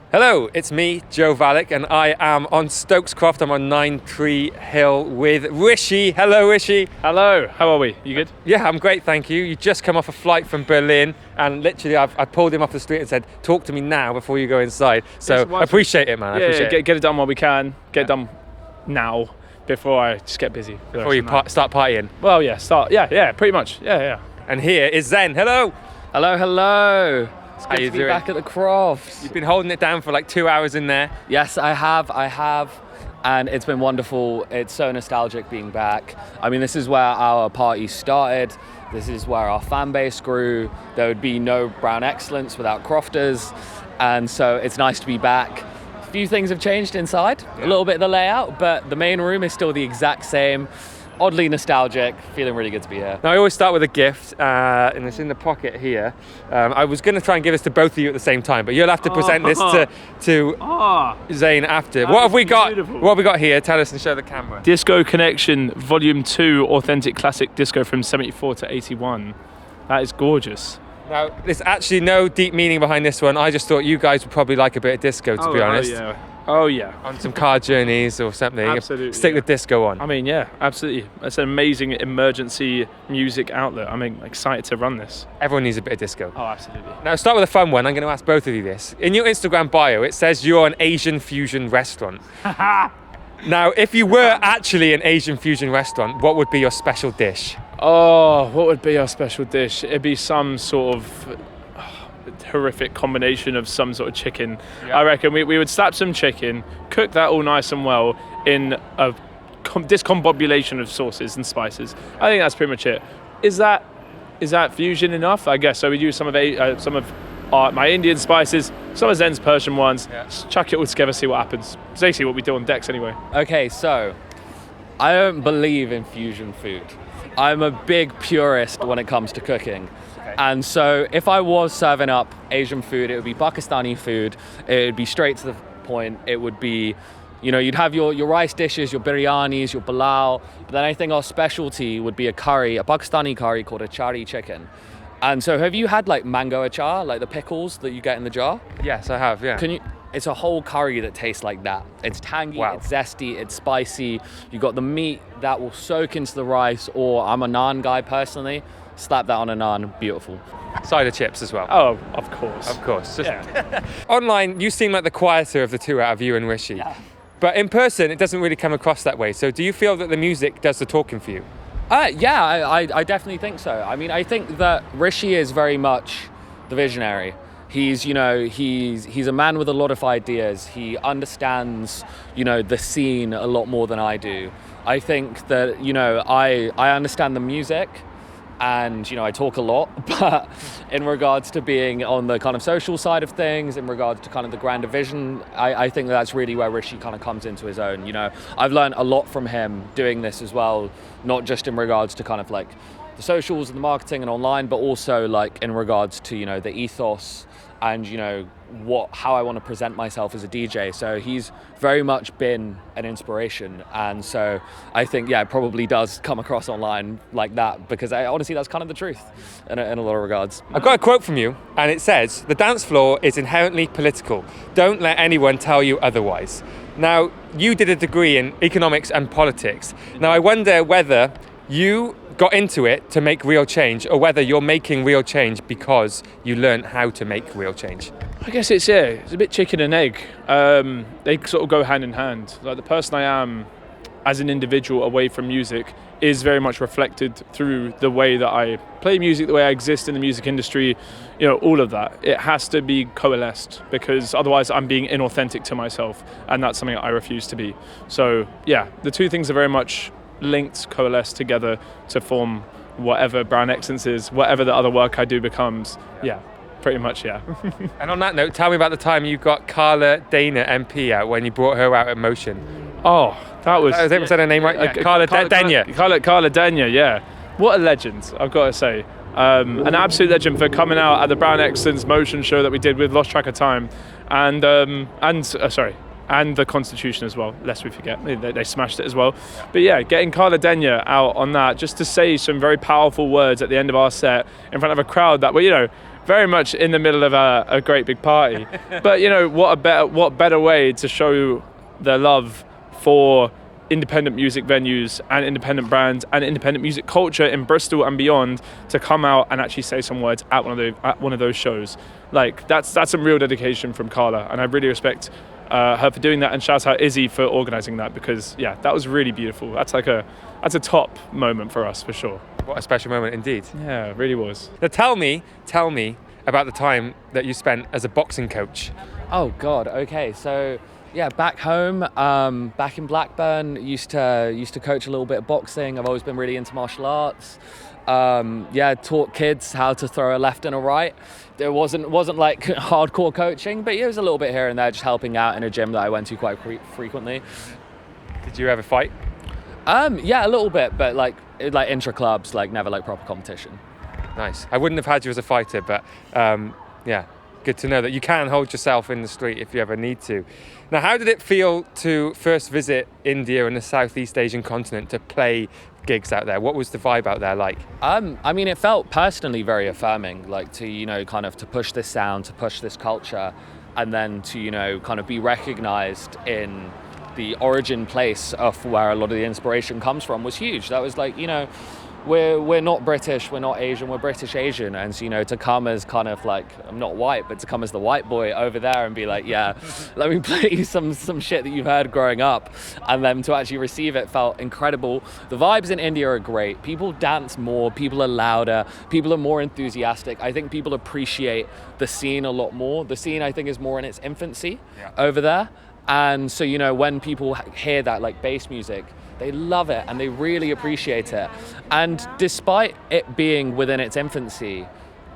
Hello, it's me, Joe Valek, and I am on Stokes Croft. I'm on 9-Tree Hill with Rishi. Hello, Rishi. Hello, how are we? You good? Yeah, I'm great, thank you. You just come off a flight from Berlin, and literally I pulled him off the street and said, talk to me now before you go inside. So I appreciate it, man. I appreciate it. Get it done while we can. Get it done now before I just get busy. Before you start partying. Well, yeah, pretty much. Yeah. And here is Zen. Hello. Hello. It's good to be doing? back at the Croft. You've been holding it down for like 2 hours in there. Yes, I have. And it's been wonderful. It's so nostalgic being back. I mean, this is where our party started. This is where our fan base grew. There would be no Brown Excellence without Crofters. And so it's nice to be back. A few things have changed inside, a little bit of the layout, but the main room is still the exact same. Oddly nostalgic, feeling really good to be here. Now, I always start with a gift, and it's in the pocket here. I was going to try and give this to both of you at the same time, but you'll have to present this to Zayn after. What have we got? Beautiful. What have we got here? Tell us and show the camera. Disco Connection, Volume 2, Authentic Classic Disco from 74 to 81. That is gorgeous. Now, there's actually no deep meaning behind this one. I just thought you guys would probably like a bit of disco, to be honest. Oh, yeah. On some car journeys or something. Absolutely. Stick the disco on. I mean, yeah, absolutely. It's an amazing emergency music outlet. I'm excited to run this. Everyone needs a bit of disco. Oh, absolutely. Now, start with a fun one. I'm going to ask both of you this. In your Instagram bio, it says you're an Asian fusion restaurant. Now, if you were actually an Asian fusion restaurant, what would be your special dish? Oh, what would be our special dish? It'd be some sort of horrific combination of some sort of chicken. Yeah. I reckon we would slap some chicken, cook that all nice and well in a discombobulation of sauces and spices. I think that's pretty much it. Is that fusion enough? I guess so. We use some of my Indian spices, some of Zen's Persian ones. Yeah. Just chuck it all together, see what happens. It's basically what we do on decks anyway. Okay, so I don't believe in fusion food. I'm a big purist when it comes to cooking. And so if I was serving up Asian food, it would be Pakistani food. It would be straight to the point. It would be, you'd have your rice dishes, your biryanis, your palau. But then I think our specialty would be a Pakistani curry called achari chicken. And so have you had like mango achar, like the pickles that you get in the jar? Yes, I have, yeah. It's a whole curry that tastes like that. It's tangy, Wow. It's zesty, it's spicy. You got the meat that will soak into the rice, or I'm a naan guy personally. Slap that on a naan, beautiful. Side of chips as well. Oh, of course. Of course. Yeah. Online, you seem like the quieter of the two out of you and Rishi. Yeah. But in person, it doesn't really come across that way. So do you feel that the music does the talking for you? Yeah, I definitely think so. I mean, I think that Rishi is very much the visionary. He's a man with a lot of ideas. He understands, the scene a lot more than I do. I think that, I understand the music and, I talk a lot, but in regards to being on the kind of social side of things, in regards to kind of the grander vision, I think that's really where Rishi kind of comes into his own. I've learned a lot from him doing this as well, not just in regards to kind of like the socials and the marketing and online, but also like in regards to, the ethos and, how I want to present myself as a DJ. So he's very much been an inspiration. And so I think, it probably does come across online like that, because honestly, that's kind of the truth in a lot of regards. I've got a quote from you, and it says, "The dance floor is inherently political. Don't let anyone tell you otherwise." Now, you did a degree in economics and politics. Now, I wonder whether you got into it to make real change, or whether you're making real change because you learned how to make real change. I guess it's a bit chicken and egg. They sort of go hand in hand. Like the person I am as an individual away from music is very much reflected through the way that I play music, the way I exist in the music industry, all of that. It has to be coalesced, because otherwise I'm being inauthentic to myself, and that's something I refuse to be. So yeah, the two things are very much linked, coalesced together to form whatever Brown Excellence is, whatever the other work I do becomes. Yeah, pretty much, yeah. And on that note, tell me about the time you got Carla Dana MP out when you brought her out at Motion. Oh, that was... Has everyone said her name right? Yeah, Carla Dana. Carla Dana, yeah. What a legend, I've got to say. An absolute legend for coming out at the Brown Excellence Motion show that we did with Lost Track of Time. and the Constitution as well, lest we forget. They smashed it as well. But yeah, getting Carla Denya out on that, just to say some very powerful words at the end of our set in front of a crowd that were, you know, very much in the middle of a great big party. But, you know, what better way to show their love for independent music venues and independent brands and independent music culture in Bristol and beyond, to come out and actually say some words at one of those shows. Like, that's some real dedication from Carla, and I really respect her for doing that, and shout out Izzy for organising that, because yeah, that was really beautiful. That's a top moment for us for sure. What a special moment indeed. Yeah, it really was. Now tell me about the time that you spent as a boxing coach. Oh God. Okay. So yeah, back home, back in Blackburn, used to coach a little bit of boxing. I've always been really into martial arts. Taught kids how to throw a left and a right. It wasn't like hardcore coaching, but it was a little bit here and there, just helping out in a gym that I went to quite frequently. Did you ever fight? Yeah, a little bit, but like intra clubs, like never like proper competition. Nice. I wouldn't have had you as a fighter, but yeah, good to know that you can hold yourself in the street if you ever need to. Now, how did it feel to first visit India and the Southeast Asian continent to play gigs out there? What was the vibe out there like? I mean, it felt personally very affirming, like to, you know, kind of to push this sound, to push this culture, and then to, you know, kind of be recognized in the origin place of where a lot of the inspiration comes from was huge. That was like, you know, we're not British, we're not Asian, we're British Asian, and so, you know, to come as kind of like, I'm not white, but to come as the white boy over there and be like, yeah, let me play you some shit that you've heard growing up, and then to actually receive it felt incredible. The vibes in India are great. People dance more, people are louder, people are more enthusiastic. I think people appreciate the scene a lot more. The scene, I think, is more in its infancy over there, and so, you know, when people hear that like bass music, they love it and they really appreciate it. And despite it being within its infancy,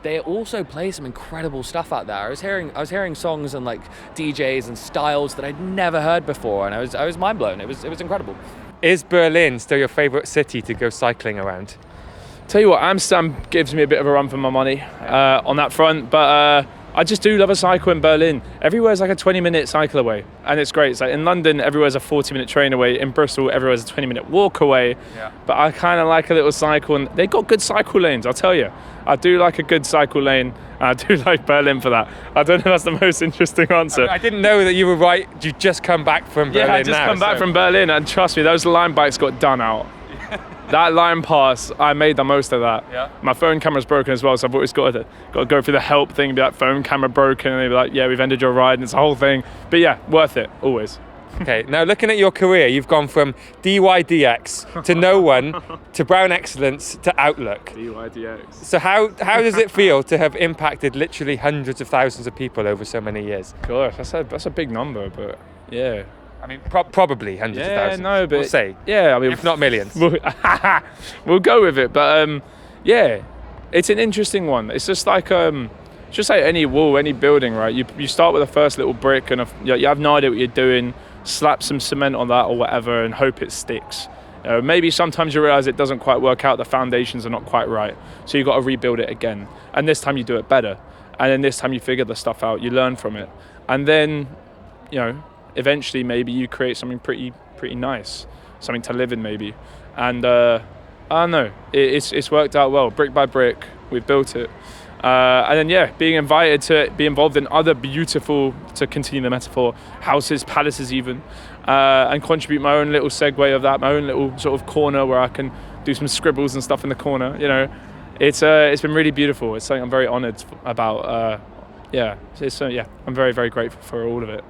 they also play some incredible stuff out there. I was hearing songs and like DJs and styles that I'd never heard before, and I was mind blown. It was incredible. Is Berlin still your favourite city to go cycling around? Tell you what, Amsterdam gives me a bit of a run for my money on that front, but I just do love a cycle in Berlin. Everywhere's like a 20-minute cycle away, and it's great. It's like in London, everywhere's a 40-minute train away. In Bristol, everywhere's a 20-minute walk away. Yeah. But I kind of like a little cycle, and they got good cycle lanes, I'll tell you. I do like a good cycle lane, and I do like Berlin for that. I don't know if that's the most interesting answer. I didn't know that you were right. You just come back from Berlin now. Yeah, I just come back from Berlin, and trust me, those line bikes got done out. That line pass, I made the most of that. Yeah. My phone camera's broken as well, so I've always got to go through the help thing, be like, phone camera broken, and they'd be like, yeah, we've ended your ride, and it's a whole thing. But yeah, worth it, always. Okay, now looking at your career, you've gone from DYDX to No One to Brown Excellence to Outlook. DYDX. So how does it feel to have impacted literally hundreds of thousands of people over so many years? Gosh, that's a big number, but yeah. I mean, probably hundreds of thousands. No, but we'll say. Yeah, I mean, if not millions. We'll go with it, but yeah, it's an interesting one. It's just like any wall, any building, right? You start with the first little brick, and you have no idea what you're doing. Slap some cement on that or whatever, and hope it sticks. Maybe sometimes you realize it doesn't quite work out. The foundations are not quite right, so you got to rebuild it again. And this time you do it better, and then this time you figure the stuff out. You learn from it, and then, you know, eventually maybe you create something pretty nice, something to live in maybe. And I don't know, it's worked out well, brick by brick. We've built it, and then yeah, being invited to be involved in other beautiful, to continue the metaphor, houses, palaces even, and contribute my own little segue of that, my own little sort of corner where I can do some scribbles and stuff in the corner. You know, it's been really beautiful. It's something I'm very honoured about. I'm very, very grateful for all of it.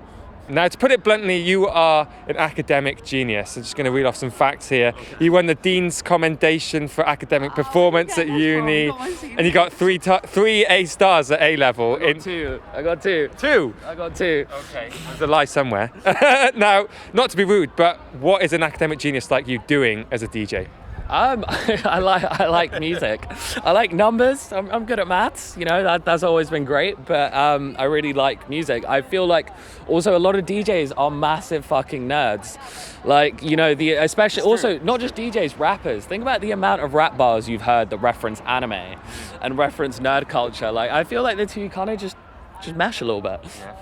Now, to put it bluntly, you are an academic genius. I'm just going to read off some facts here. Okay. You won the Dean's Commendation for academic performance at uni, and you got three A stars at A level. I got two. Two? I got two. Okay, there's a lie somewhere. Now, not to be rude, but what is an academic genius like you doing as a DJ? I like music. I like numbers. I'm good at maths. You know, that's always been great. But I really like music. I feel like also a lot of DJs are massive fucking nerds. Like, you know, especially also not just DJs, rappers. Think about the amount of rap bars you've heard that reference anime and reference nerd culture. Like, I feel like the two kind of just mesh a little bit. Yeah.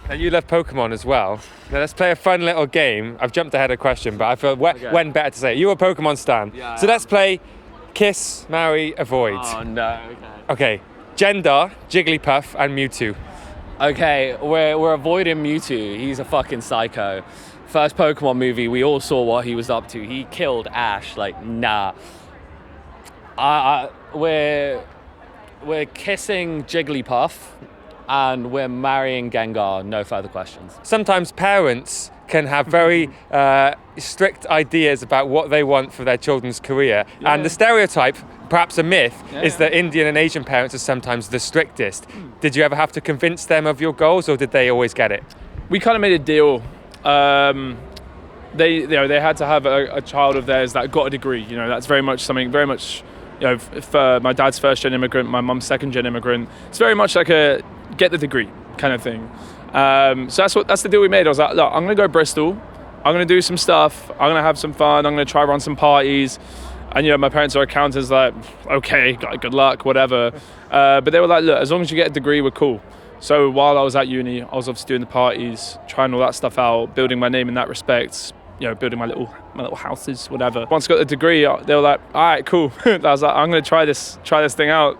Now you love Pokemon as well. Now let's play a fun little game. I've jumped ahead of a question, but I feel when better to say it. You're a Pokemon stan. Yeah, So let's play Kiss, Marry, Avoid. Oh no. Okay. Gender, Jigglypuff and Mewtwo. Okay, we're avoiding Mewtwo. He's a fucking psycho. First Pokemon movie, we all saw what he was up to. He killed Ash. Like, nah. We're kissing Jigglypuff, and we're marrying Gengar. No further questions. Sometimes parents can have very strict ideas about what they want for their children's career. Yeah. And the stereotype, perhaps a myth, is that Indian and Asian parents are sometimes the strictest. Did you ever have to convince them of your goals, or did they always get it? We kind of made a deal. They had to have a child of theirs that got a degree. That's very much something very much. For my dad's first-gen immigrant, my mum's second-gen immigrant, it's very much like a get the degree kind of thing. So that's the deal we made. I was like, look, I'm going to go Bristol. I'm going to do some stuff. I'm going to have some fun. I'm going to try run some parties. And my parents are accountants. Like, okay, good luck, whatever. But they were like, look, as long as you get a degree, we're cool. So while I was at uni, I was obviously doing the parties, trying all that stuff out, building my name in that respect. Building my little houses, whatever. Once I got the degree, they were like, all right, cool. I was like, I'm going to try this thing out.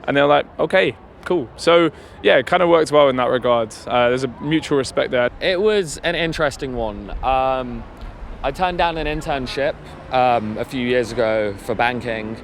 And they were like, okay, cool. So yeah, it kind of worked well in that regard. There's a mutual respect there. It was an interesting one. I turned down an internship a few years ago for banking,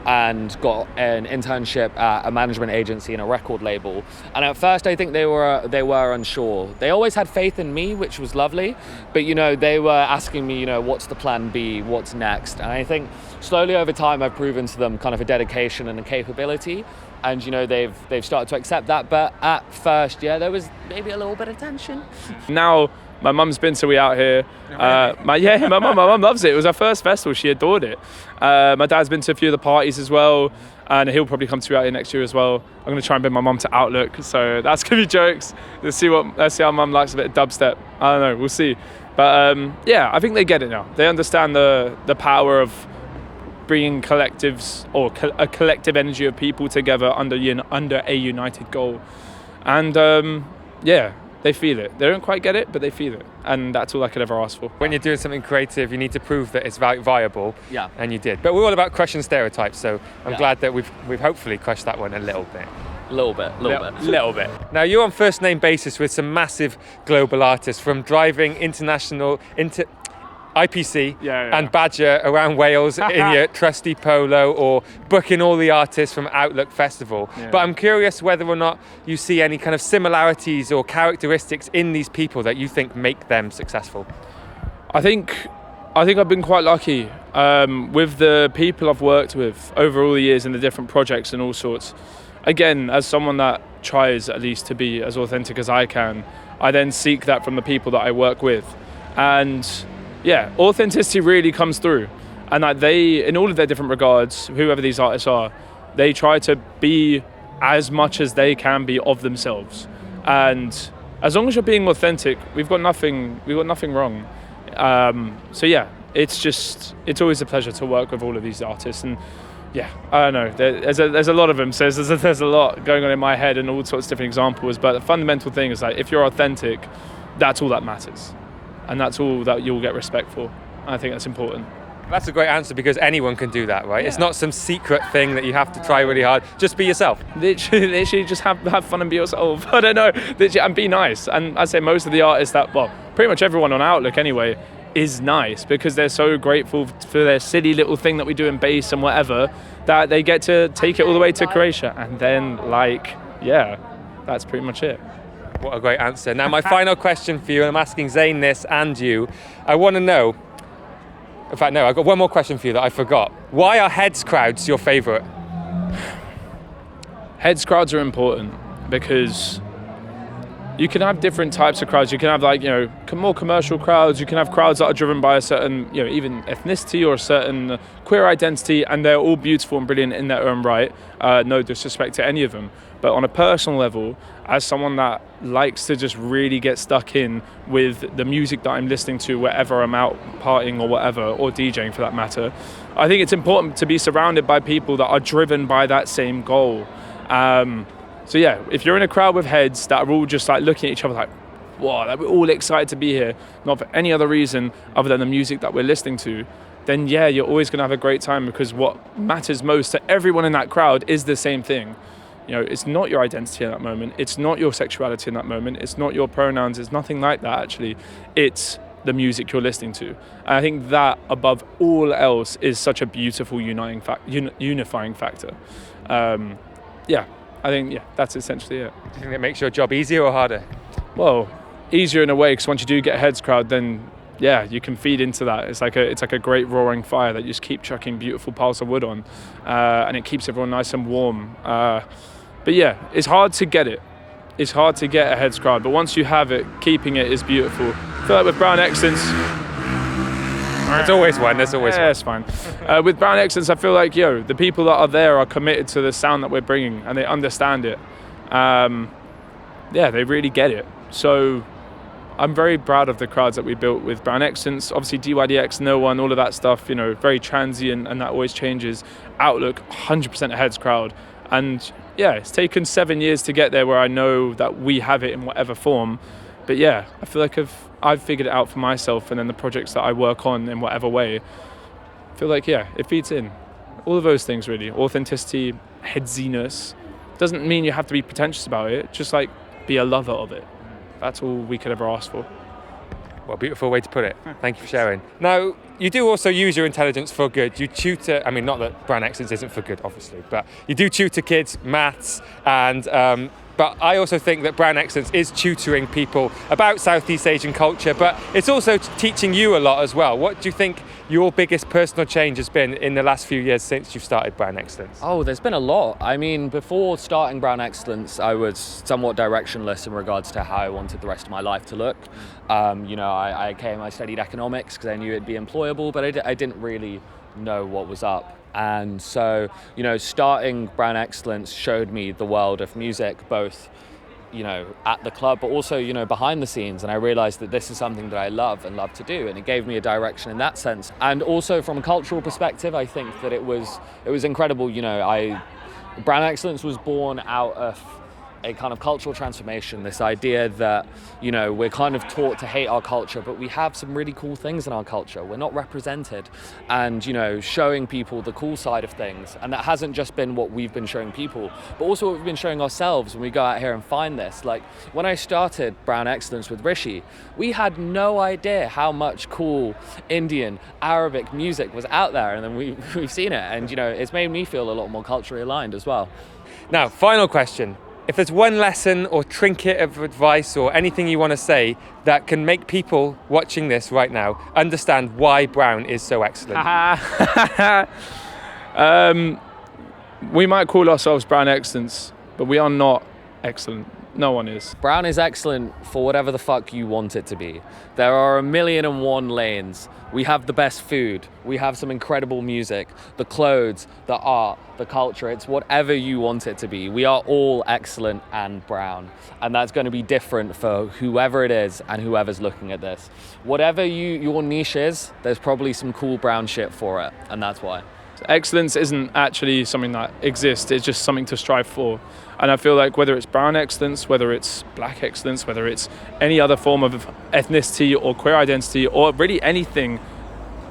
and got an internship at a management agency and a record label. And at first I think they were unsure. They always had faith in me, which was lovely, but they were asking me, what's the plan B, what's next? And I think slowly over time I've proven to them kind of a dedication and a capability, and they've started to accept that. But at first, there was maybe a little bit of tension. Now my mum's been to We Out Here. My mum loves it. It was her first festival. She adored it. My dad's been to a few of the parties as well, and he'll probably come to We Out Here next year as well. I'm going to try and bring my mum to Outlook, so that's going to be jokes. Let's see how mum likes a bit of dubstep. I don't know. We'll see. But I think they get it now. They understand the power of bringing collectives or a collective energy of people together under a united goal, and they feel it. They don't quite get it, but they feel it, and that's all I could ever ask for. When you're doing something creative, you need to prove that it's viable, Yeah. and you did. But we're all about crushing stereotypes, so I'm glad that we've hopefully crushed that one a little bit. Little bit. Now you're on first name basis with some massive global artists, from driving international into IPC and Badger around Wales in your trusty polo, or booking all the artists from Outlook Festival. Yeah. But I'm curious whether or not you see any kind of similarities or characteristics in these people that you think make them successful. I think I've been quite lucky with the people I've worked with over all the years in the different projects and all sorts. Again, as someone that tries at least to be as authentic as I can, I then seek that from the people that I work with. And authenticity really comes through. And like they, in all of their different regards, whoever these artists are, they try to be as much as they can be of themselves. And as long as you're being authentic, we've got nothing wrong. It's always a pleasure to work with all of these artists. And I don't know, there's a lot of them, so there's a lot going on in my head and all sorts of different examples, but the fundamental thing is like, if you're authentic, that's all that matters, and that's all that you'll get respect for. I think that's important. That's a great answer, because anyone can do that, right? It's not some secret thing that you have to try really hard. Just be yourself. Literally just have fun and be yourself. I don't know, literally, and be nice. And I say most of the artists pretty much everyone on Outlook anyway, is nice, because they're so grateful for their silly little thing that we do in bass and whatever, that they get to take it all the way to Croatia. And then that's pretty much it. What a great answer. Now my final question for you, and I'm asking Zain this and you, I want to know, in fact no, I've got one more question for you that I forgot. Why are heads crowds your favourite? Heads crowds are important because you can have different types of crowds. You can have more commercial crowds. You can have crowds that are driven by a certain, even ethnicity or a certain queer identity, and they're all beautiful and brilliant in their own right. No disrespect to any of them. But on a personal level, as someone that likes to just really get stuck in with the music that I'm listening to wherever I'm out partying or whatever, or DJing for that matter, I think it's important to be surrounded by people that are driven by that same goal. If you're in a crowd with heads that are all just like looking at each other like, wow, like we're all excited to be here, not for any other reason other than the music that we're listening to, then yeah, you're always going to have a great time, because what matters most to everyone in that crowd is the same thing. You know, it's not your identity in that moment. It's not your sexuality in that moment. It's not your pronouns. It's nothing like that, actually. It's the music you're listening to. And I think that, above all else, is such a beautiful unifying factor. I think that's essentially it. Do you think it makes your job easier or harder? Well, easier in a way, because once you do get a heads crowd, then yeah, you can feed into that. It's like a great roaring fire that you just keep chucking beautiful piles of wood on, and it keeps everyone nice and warm. But yeah, it's hard to get it. It's hard to get a heads crowd, but once you have it, keeping it is beautiful. I feel like with Brown Excellence, there's always one. There's always one. It's fine. With Brown Excellence, I feel like the people that are there are committed to the sound that we're bringing, and they understand it. They really get it. So I'm very proud of the crowds that we built with Brown Excellence. Obviously, DYDX, No One, all of that stuff. Very transient, and that always changes. Outlook, 100% a heads crowd, and yeah, it's taken 7 years to get there where I know that we have it in whatever form. But yeah, I feel like I've figured it out for myself, and then the projects that I work on in whatever way, I feel like, yeah, it feeds in. All of those things, really. Authenticity, headsiness. Doesn't mean you have to be pretentious about it, just like be a lover of it. That's all we could ever ask for. What a beautiful way to put it. Thank you for sharing. Now, you do also use your intelligence for good. You tutor, not that Brown Excellence isn't for good, obviously, but you do tutor kids, maths, and but I also think that Brown Excellence is tutoring people about Southeast Asian culture, but it's also teaching you a lot as well. What do you think your biggest personal change has been in the last few years since you've started Brown Excellence? Oh, there's been a lot. Before starting Brown Excellence, I was somewhat directionless in regards to how I wanted the rest of my life to look. I studied economics because I knew it'd be employable, but I didn't really know what was up. And so, starting Brown Excellence showed me the world of music, both, at the club, but also, behind the scenes. And I realized that this is something that I love to do. And it gave me a direction in that sense. And also from a cultural perspective, I think that it was incredible. Brown Excellence was born out of a kind of cultural transformation, this idea that, we're kind of taught to hate our culture, but we have some really cool things in our culture. We're not represented, and, showing people the cool side of things. And that hasn't just been what we've been showing people, but also what we've been showing ourselves when we go out here and find this. Like, when I started Brown Excellence with Rishi, we had no idea how much cool Indian, Arabic music was out there, and then we've seen it, and, it's made me feel a lot more culturally aligned as well. Now, final question. If there's one lesson or trinket of advice or anything you want to say that can make people watching this right now understand why Brown is so excellent. We might call ourselves Brown Excellence, but we are not excellent. No one is. Brown is excellent for whatever the fuck you want it to be. There are 1,000,001 lanes. We have the best food. We have some incredible music. The clothes, the art, the culture. It's whatever you want it to be. We are all excellent and Brown. And that's going to be different for whoever it is and whoever's looking at this. Whatever your niche is, there's probably some cool Brown shit for it. And that's why. Excellence isn't actually something that exists. It's just something to strive for. And I feel like whether it's Brown Excellence, whether it's Black Excellence, whether it's any other form of ethnicity or queer identity, or really anything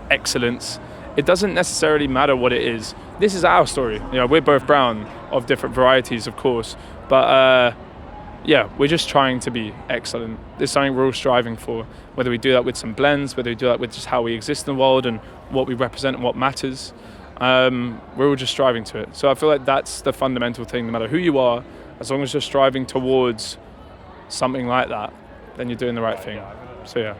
excellence, it doesn't necessarily matter what it is. This is our story. We're both Brown, of different varieties, of course. But we're just trying to be excellent. There's something we're all striving for. Whether we do that with some blends, whether we do that with just how we exist in the world and what we represent and what matters. We're all just striving to it. So I feel like that's the fundamental thing. No matter who you are, as long as you're striving towards something like that, then you're doing the right thing. So yeah.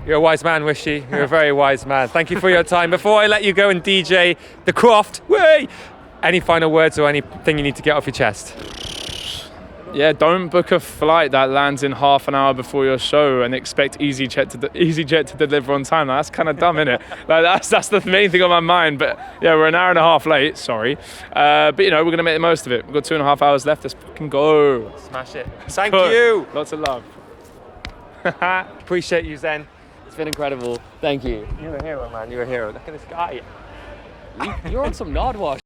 You're a wise man, Rishi. You're a very wise man. Thank you for your time. Before I let you go and DJ the Croft, any final words or anything you need to get off your chest? Yeah, don't book a flight that lands in half an hour before your show and expect EasyJet to deliver on time. That's kind of dumb, isn't it? That's the main thing on my mind. But yeah, we're an hour and a half late. Sorry, but we're gonna make the most of it. We've got 2.5 hours left. Let's fucking go. Smash it. Thank you. Lots of love. Appreciate you, Zen. It's been incredible. Thank you. You're a hero, man. You're a hero. Look at this guy. You're on some Nardwar.